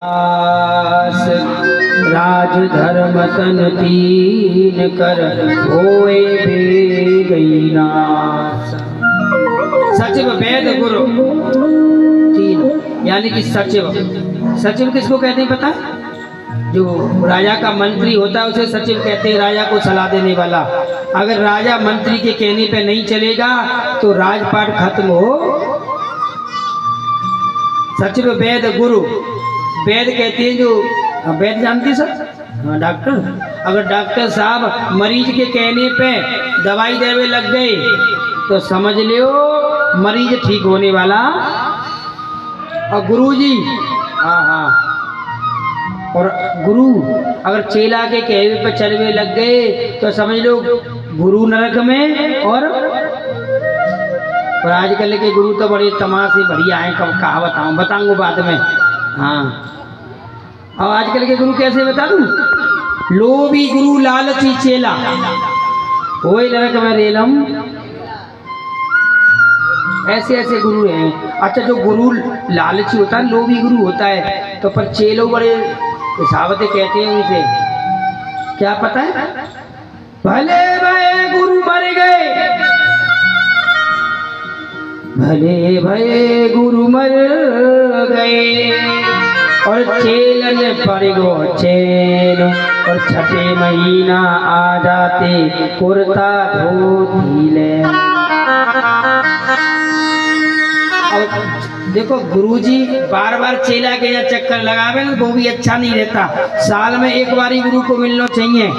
राज धर्म तन तीन कर होए गई नाश। सचिव वेद गुरु तीन, यानी कि सचिव। सचिव किसको कहते हैं पता? जो राजा का मंत्री होता है उसे सचिव कहते हैं, राजा को सलाह देने वाला। अगर राजा मंत्री के कहने पे नहीं चलेगा तो राजपाट खत्म हो। सचिव वेद गुरु। वैद कहते हैं जो वैद जानती सर, हाँ डॉक्टर। अगर डॉक्टर साहब मरीज के कहने पे दवाई देवे लग गए तो समझ लियो मरीज ठीक होने वाला। और गुरुजी, हाँ हाँ, और गुरु अगर चेला के कहने पे चलवे लग गए तो समझ लो गुरु नरक में। और आजकल के गुरु तो बड़े तमाशे बढ़िया हैं, कब कहा बताऊंगा बाद में। हाँ, और आजकल के गुरु कैसे बता दूं? लोभी गुरु लालची चेला होए नरक में रेलम। ऐसे ऐसे गुरु हैं। अच्छा, जो गुरु लालची होता है, लोभी गुरु होता है, तो पर चेलो बड़े हिसाबते कहते हैं उनसे। क्या पता है? भले भले गुरु मर गए, भले भले गुरु मर गए, और चेलन पड़ गो चेल, और छठे महीना आ जाते कुर्ता धोती ले। और देखो गुरुजी बार बार चेला के यहाँ चक्कर लगावे ना, वो भी अच्छा नहीं रहता। साल में एक बार ही गुरु को मिलना चाहिए।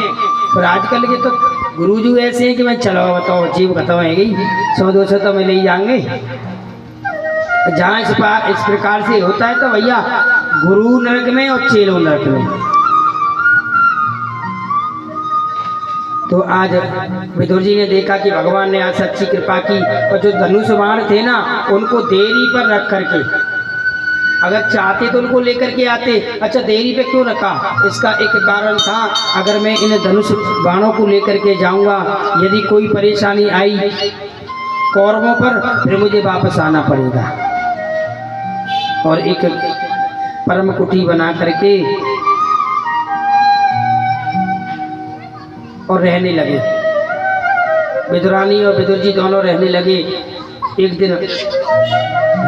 पर आजकल के तो गुरुजी ऐसे हैं कि मैं चलो बताओ जीव खत्म है गई, 100-200 तो मैं ले जाएंगे। जहाँ इस प्रकार से होता है तो भैया गुरु नरक में और चेलो नरक में। तो आज विदुर जी ने देखा कि भगवान ने आज सच्ची कृपा की, और जो धनुष बाण थे ना उनको देरी पर रख करके, अगर चाहते तो उनको लेकर के आते। अच्छा, देरी पे क्यों रखा? इसका एक कारण था, अगर मैं इन धनुष बाणों को लेकर के जाऊंगा, यदि कोई परेशानी आई कौरवों पर, फिर मुझे वापस आना पड़ेगा। और एक परम कुटी बना करके और रहने लगे। विदुरानी और विदुर जी दोनों रहने लगे। एक दिन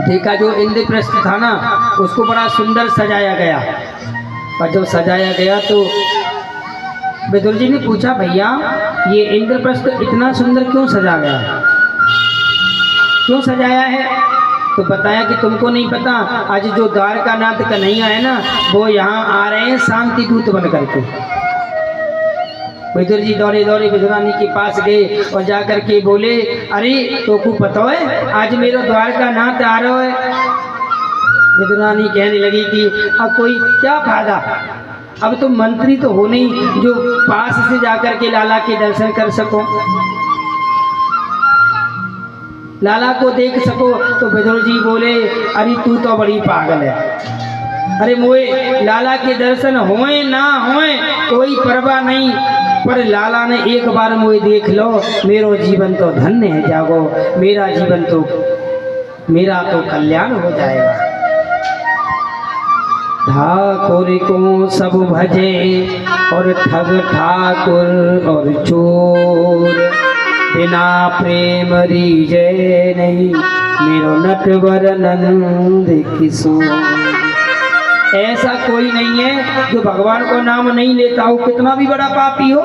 देखा जो इंद्रप्रस्थ था ना उसको बड़ा सुंदर सजाया गया, और जब सजाया गया तो विदुर जी ने पूछा, भैया ये इंद्रप्रस्थ इतना सुंदर क्यों सजा गया, क्यों सजाया है? तो बताया कि तुमको नहीं पता, आज जो द्वारकानाथ कन्हैया है ना वो यहाँ आ रहे हैं शांति दूत बन करके। विदुर जी दौड़े दौड़े विदुरानी के पास गए और जाकर के बोले, अरे तो को पता है आज मेरा द्वारकानाथ आ रहा है। विदुरानी कहने लगी कि अब कोई क्या फायदा, अब तुम मंत्री तो हो नहीं जो पास से जाकर के लाला के दर्शन कर सको, लाला को देख सको। तो विदुर जी बोले, अरे तू तो बड़ी पागल है, अरे मोए लाला के दर्शन होए ना होए कोई परवाह नहीं, पर लाला ने एक बार मोए देख लो, मेरो जीवन तो धन्य है जागो, मेरा जीवन तो मेरा तो कल्याण हो जाएगा। ठाकुर को सब भजे और ठग ठाकुर और चोर, बिना प्रेम रीजे नहीं, मेरो नटवर नंद किशोर। ऐसा कोई नहीं है जो भगवान को नाम नहीं लेता हो, कितना भी बड़ा पापी हो,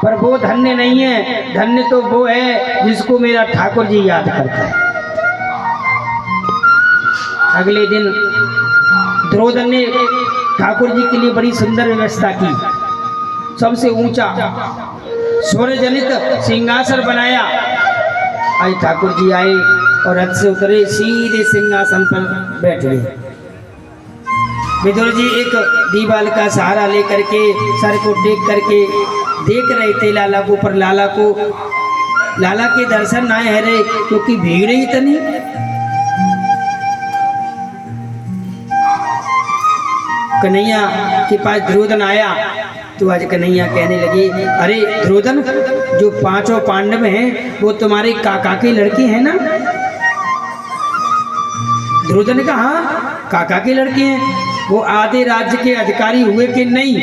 पर वो धन्य नहीं है। धन्य तो वो है जिसको मेरा ठाकुर जी याद करता है। अगले दिन द्रोदन ने ठाकुर जी के लिए बड़ी सुंदर व्यवस्था की। सबसे ऊंचा सूर्य जनित सिंहासन बनाया। आज ठाकुर जी आए और रथ से उतरे, सीधे सिंहासन पर बैठ गए। विदुर जी एक दीवाल का सहारा लेकर के सर को टेक करके देख रहे थे लाला को, पर लाला के दर्शन ना है रे, क्योंकि भीड़ ही इतनी। कन्हैया के पास द्रोदन आया तो आज कन्हैया कहने लगी, अरे द्रोदन जो 5 पांडव हैं वो तुम्हारे काका के लड़के हैं ना? द्रोदन ने कहा, हाँ काका के लड़के हैं। वो आधे राज्य के अधिकारी हुए कि नहीं?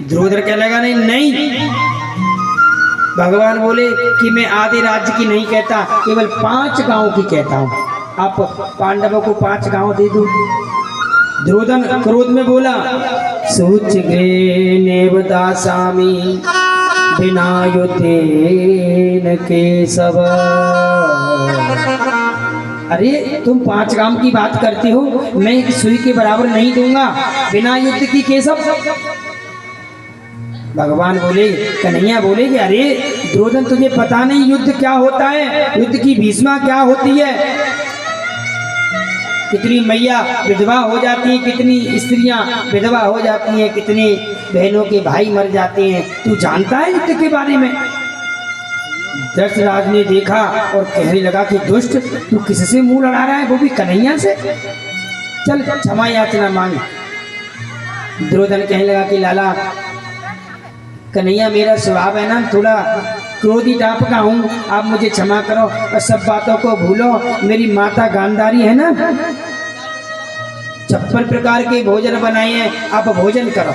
द्रोधर कहने लगा नहीं नहीं। भगवान बोले कि मैं आधे राज्य की नहीं कहता, केवल 5 गांव की कहता हूँ। आप पांडवों को 5 गांव दे दो। द्रोधन क्रोध में बोला, सूच गे नेवदासामी बिना युद्धेन केशव। अरे तुम 5 गांव की बात करते हो, मैं एक सुई के बराबर नहीं दूंगा बिना युद्ध की केशव। भगवान बोले, कन्हैया बोले कि अरे द्रोधन तुझे पता नहीं युद्ध क्या होता है, युद्ध की भीष्मा क्या होती है। कितनी मैया विधवा हो जाती हैं, कितनी स्त्रियां विधवा हो जाती हैं, कितने बहनों के भाई मर जाते हैं। तू जानता है युद्ध के बारे में? दशरथ ने देखा और कहने लगा कि दुष्ट, तू किससे मुंह लड़ा रहा है, वो भी कन्हैया से? चल क्षमा याचना मांग। द्रोधन कहने लगा कि लाला कन्हैया, मेरा स्वभाव है ना थोड़ा क्रोधी टाइप का हूँ, आप मुझे क्षमा करो और सब बातों को भूलो। मेरी माता गांधारी है ना, 56 प्रकार के भोजन बनाए हैं, आप भोजन करो।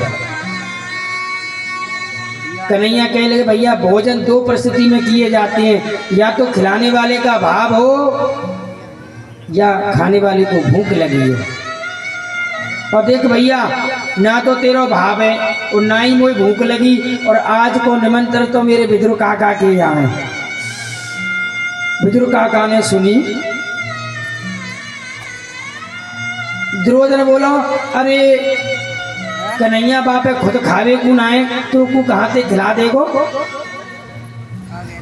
कन्हैया कहने लगे, भैया भोजन 2 परिस्थिति में किए जाते हैं, या तो खिलाने वाले का भाव हो या खाने वाले को भूख लगी हो। और देख भैया, ना तो तेरा भाव है और ना ही मुझे भूख लगी, और आज को निमंत्रण तो मेरे विदुर काका के आए। विदुर काका ने सुनी। द्रोधन बोला, अरे कन्हैया बापे खुद खावे को ना है तो को कहाँ से खिला देगो?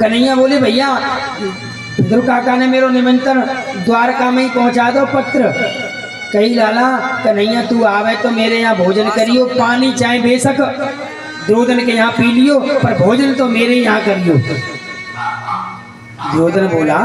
कन्हैया बोले, भैया विदुर काका ने मेरा निमंत्रण द्वारका में ही पहुंचा दो पत्र। कही लाला कन्हैया तू आवे तो मेरे यहाँ भोजन करियो, पानी चाहे बेशक द्रोधन के यहाँ पी लियो, पर भोजन तो मेरे यहाँ करियो। द्रोधन बोला,